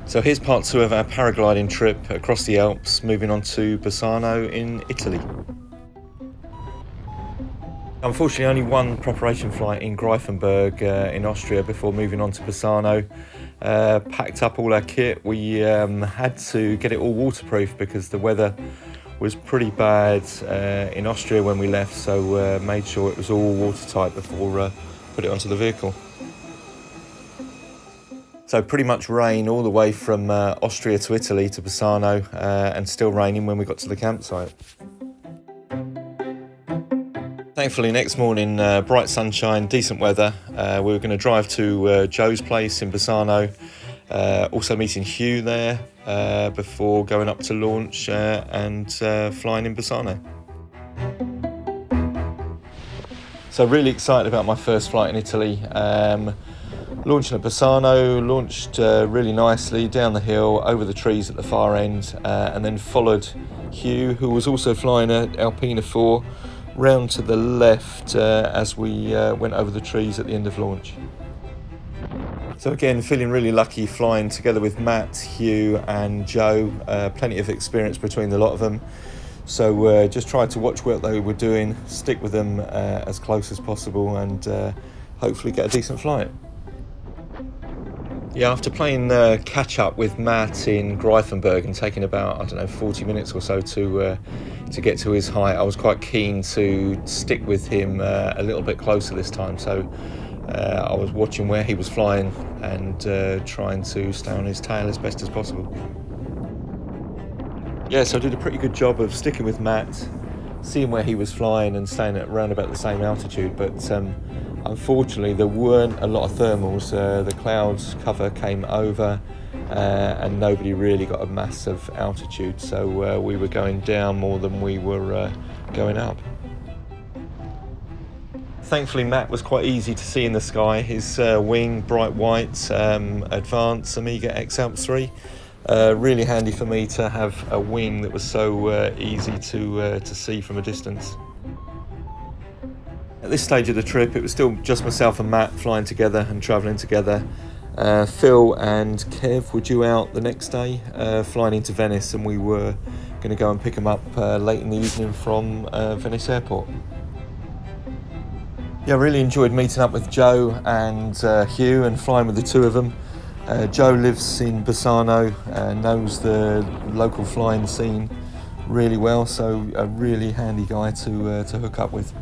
So here's part 2 of our paragliding trip across the Alps, moving on to Bassano in Italy. Unfortunately, only one preparation flight in Greifenberg in Austria before moving on to Bassano. Packed up all our kit. We had to get it all waterproof because the weather was pretty bad in Austria when we left, so made sure it was all watertight before put it onto the vehicle. So pretty much rain all the way from Austria to Italy to Bassano, and still raining when we got to the campsite. Thankfully, next morning, bright sunshine, decent weather. We were going to drive to Joe's place in Bassano, also meeting Hugh there before going up to launch and flying in Bassano. So really excited about my first flight in Italy. Launching at Bassano, launched really nicely down the hill, over the trees at the far end, and then followed Hugh, who was also flying at Alpina 4, round to the left as we went over the trees at the end of launch. So again, feeling really lucky flying together with Matt, Hugh and Joe. Plenty of experience between the lot of them. So just tried to watch what they were doing, stick with them as close as possible, and hopefully get a decent flight. Yeah, after playing catch up with Matt in Greifenberg and taking about, 40 minutes or so to get to his height, I was quite keen to stick with him a little bit closer this time. So I was watching where he was flying and trying to stay on his tail as best as possible. Yeah, so I did a pretty good job of sticking with Matt, seeing where he was flying and staying at around about the same altitude, but unfortunately there weren't a lot of thermals. The clouds cover came over and nobody really got a massive altitude, so we were going down more than we were going up. Thankfully Matt was quite easy to see in the sky. His wing, bright white, Advanced Amiga X Alps 3. Really handy for me to have a wing that was so easy to see from a distance. At this stage of the trip, it was still just myself and Matt flying together and travelling together. Phil and Kev were due out the next day, flying into Venice, and we were going to go and pick them up late in the evening from Venice airport. Yeah, I really enjoyed meeting up with Joe and Hugh and flying with the two of them. Joe lives in Bassano, knows the local flying scene really well, so a really handy guy to hook up with.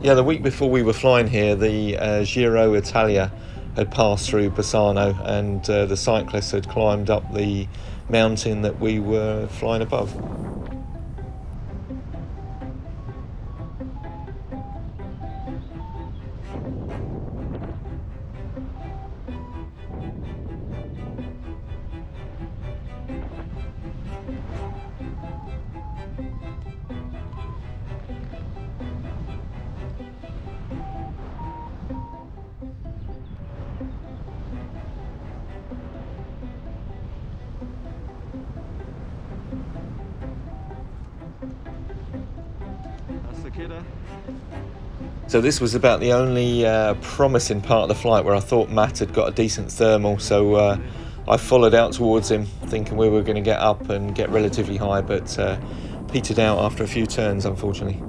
Yeah, the week before we were flying here, the Giro Italia had passed through Bassano, and the cyclists had climbed up the mountain that we were flying above. So this was about the only promising part of the flight where I thought Matt had got a decent thermal, so I followed out towards him thinking we were going to get up and get relatively high, but petered out after a few turns, unfortunately.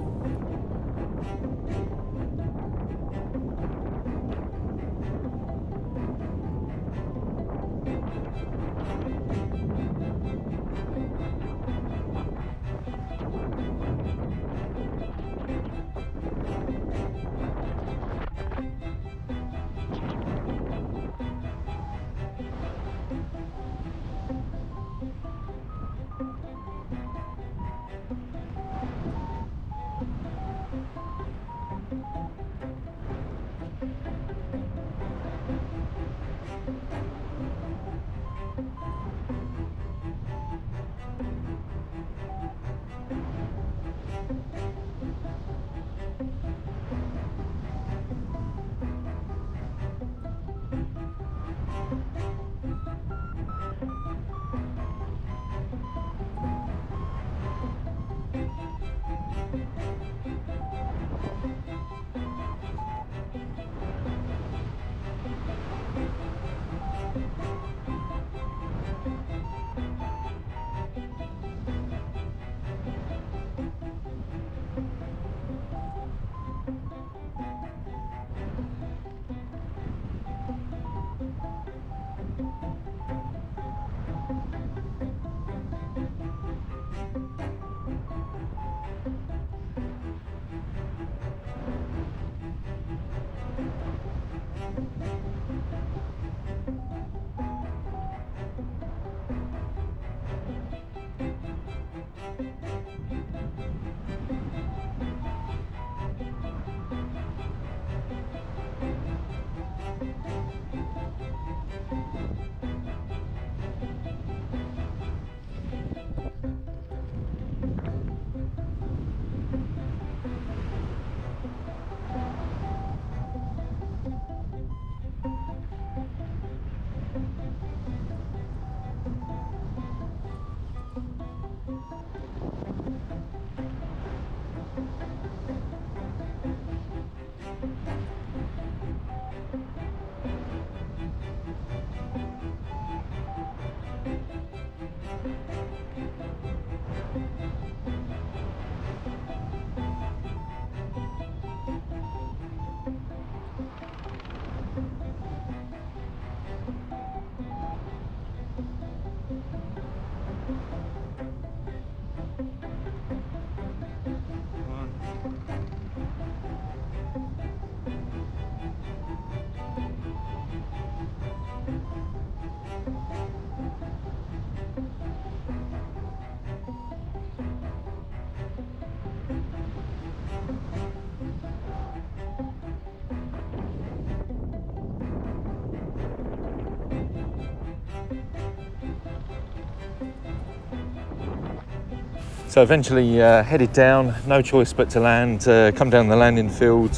So eventually headed down, no choice but to land, come down the landing field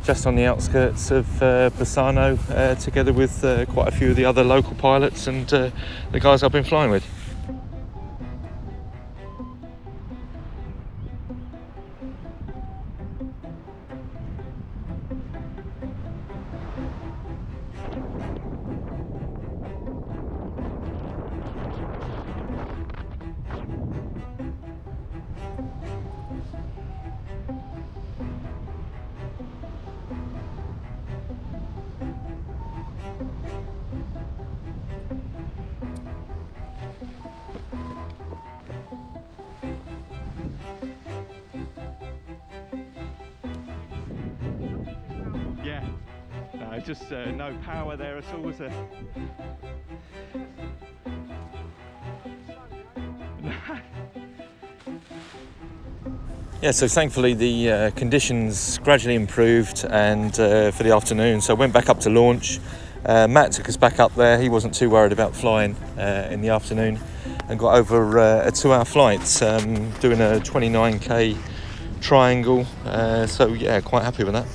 just on the outskirts of Bassano, together with quite a few of the other local pilots and the guys I've been flying with. Yeah, no, just no power there at all, was there? Yeah, so thankfully the conditions gradually improved and for the afternoon, so I went back up to launch. Matt took us back up there. He wasn't too worried about flying in the afternoon, and got over a 2-hour flight, doing a 29k triangle, so yeah, quite happy with that.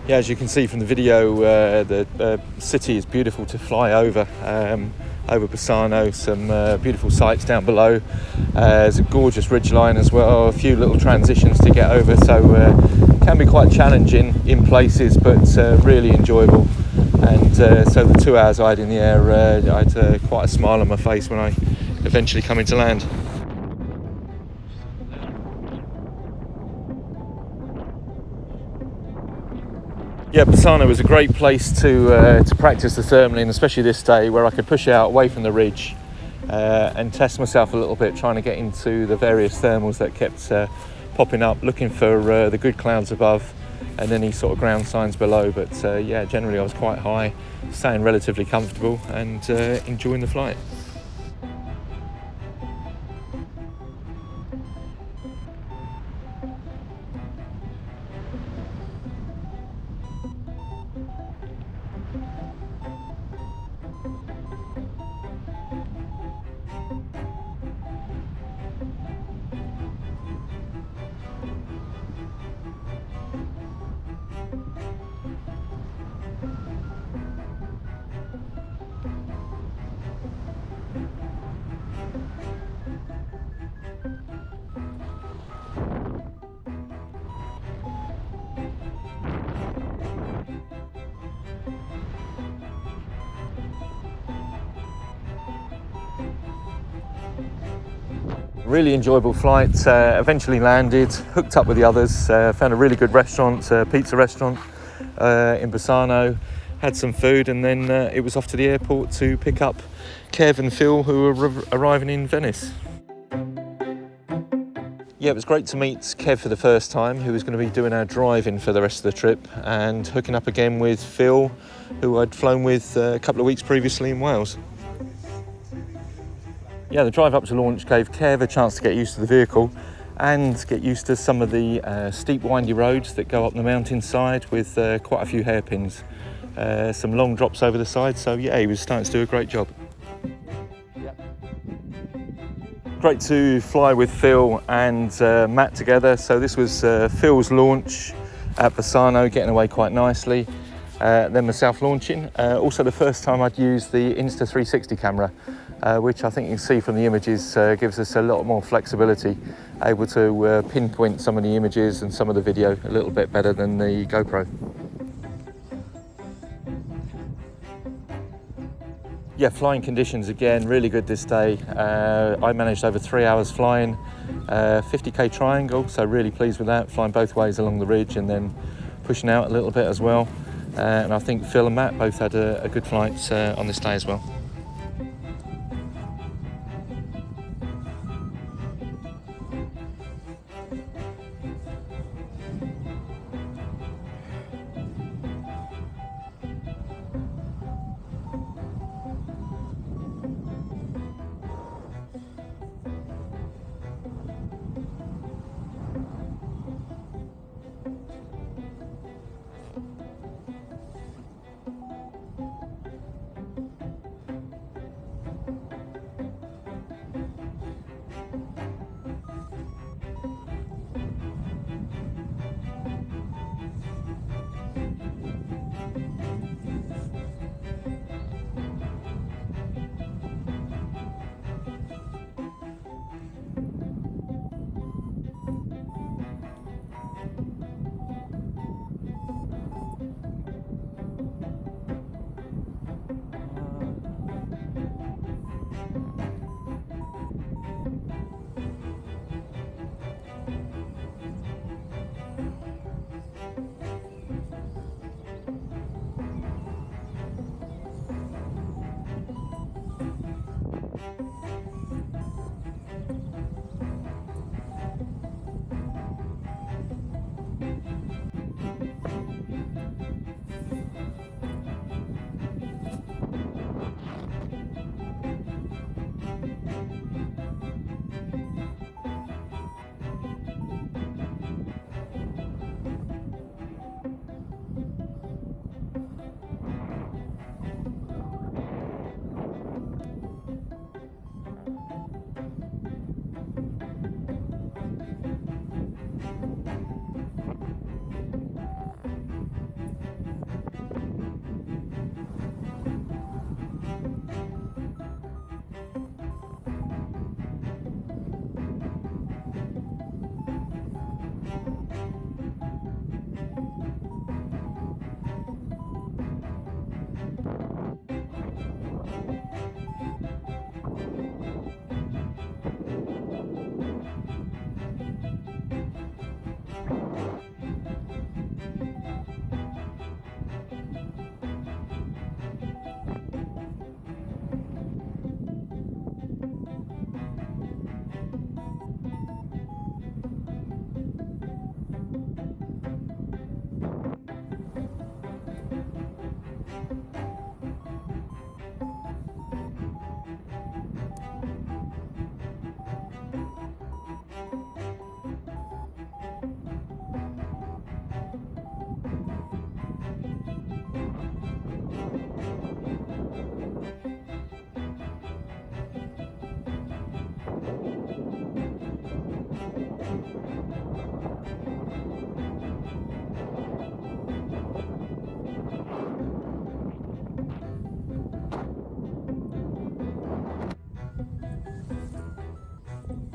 Yeah, as you can see from the video, the city is beautiful to fly over Bassano, some beautiful sights down below. There's a gorgeous ridgeline as well, a few little transitions to get over, so can be quite challenging in places, but really enjoyable. And so the 2 hours I had in the air, I had quite a smile on my face when I eventually come into land. Yeah, Bassano was a great place to practice the thermaling, especially this day where I could push out away from the ridge and test myself a little bit, trying to get into the various thermals that kept popping up, looking for the good clouds above and any sort of ground signs below. But yeah, generally I was quite high, staying relatively comfortable and enjoying the flight. Really enjoyable flight, eventually landed, hooked up with the others, found a really good restaurant, pizza restaurant in Bassano, had some food, and then it was off to the airport to pick up Kev and Phil, who were arriving in Venice. Yeah, it was great to meet Kev for the first time, who was going to be doing our driving for the rest of the trip, and hooking up again with Phil, who I'd flown with a couple of weeks previously in Wales. Yeah, the drive up to launch gave Kev a chance to get used to the vehicle and get used to some of the steep, windy roads that go up the mountainside with quite a few hairpins. Some long drops over the side, so yeah, he was starting to do a great job. Great to fly with Phil and Matt together. So this was Phil's launch at Bassano, getting away quite nicely. Then myself launching. Also the first time I'd used the Insta360 camera, which I think you can see from the images gives us a lot more flexibility, able to pinpoint some of the images and some of the video a little bit better than the GoPro. Yeah, flying conditions again, really good this day. I managed over 3 hours flying, 50k triangle, so really pleased with that, flying both ways along the ridge and then pushing out a little bit as well. And I think Phil and Matt both had a good flight on this day as well.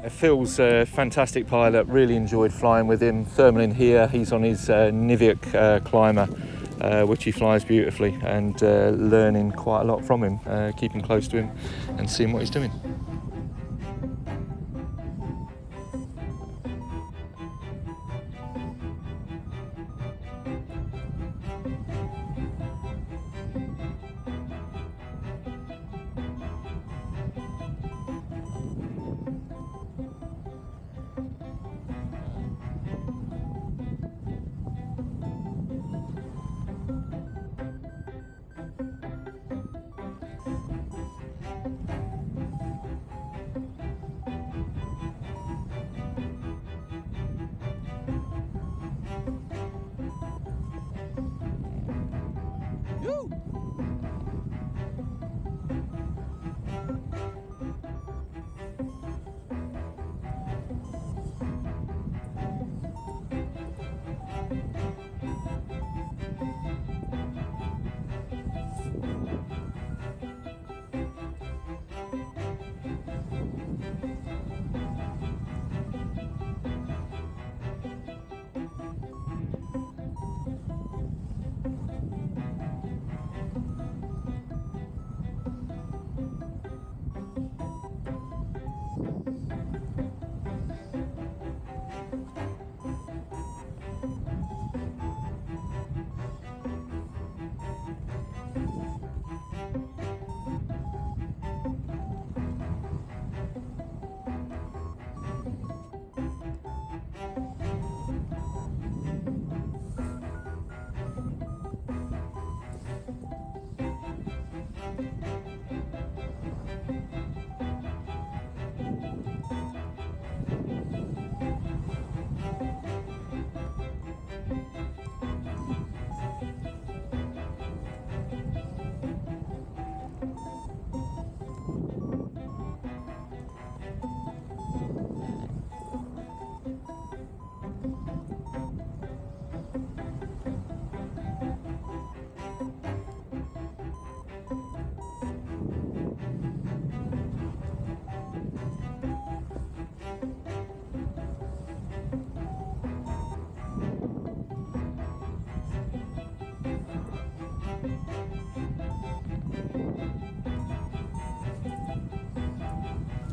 Phil's a fantastic pilot, really enjoyed flying with him. Thermal in here, he's on his Nivic climber, which he flies beautifully, and learning quite a lot from him, keeping close to him and seeing what he's doing.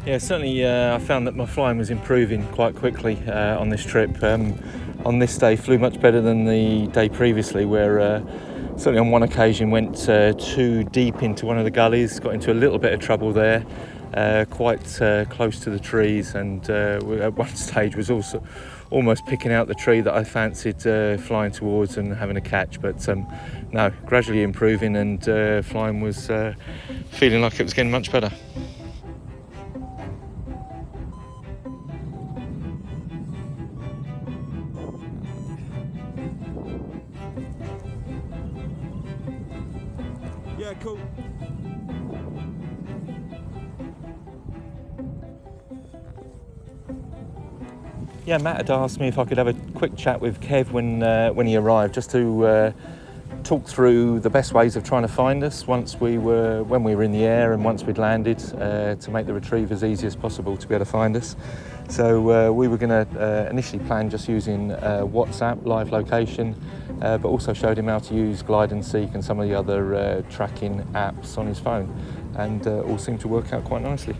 Yeah, certainly I found that my flying was improving quite quickly on this trip. on this day flew much better than the day previously, where certainly on one occasion went too deep into one of the gullies, got into a little bit of trouble there, quite close to the trees, and at one stage was also almost picking out the tree that I fancied flying towards and having a catch. But no, gradually improving, and flying was feeling like it was getting much better. Yeah, cool. Yeah, Matt had asked me if I could have a quick chat with Kev when he arrived, just to talk through the best ways of trying to find us when we were in the air and once we'd landed, to make the retrieve as easy as possible to be able to find us. So we were going to initially plan just using WhatsApp live location, but also showed him how to use Glide and Seek and some of the other tracking apps on his phone, and all seemed to work out quite nicely.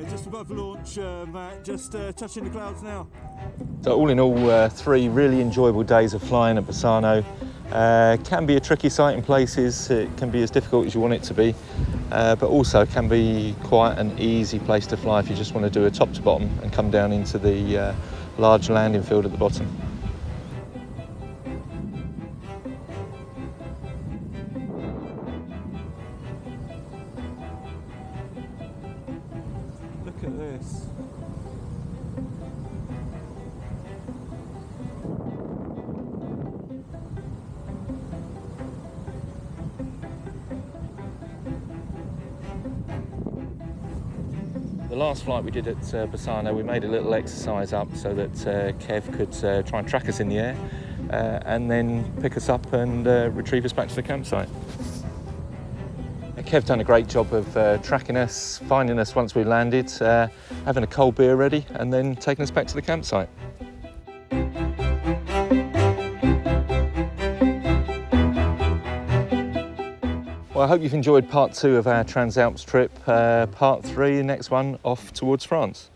Just above launch, Matt, just touching the clouds now. So all in all, 3 really enjoyable days of flying at Bassano. Can be a tricky site in places, it can be as difficult as you want it to be, but also can be quite an easy place to fly if you just want to do a top to bottom and come down into the large landing field at the bottom. Look at this. The last flight we did at Bassano, we made a little exercise up so that Kev could try and track us in the air, and then pick us up and retrieve us back to the campsite. Kev done a great job of tracking us, finding us once we landed, having a cold beer ready, and then taking us back to the campsite. Well, I hope you've enjoyed part 2 of our Trans-Alps trip. Part 3, the next one, off towards France.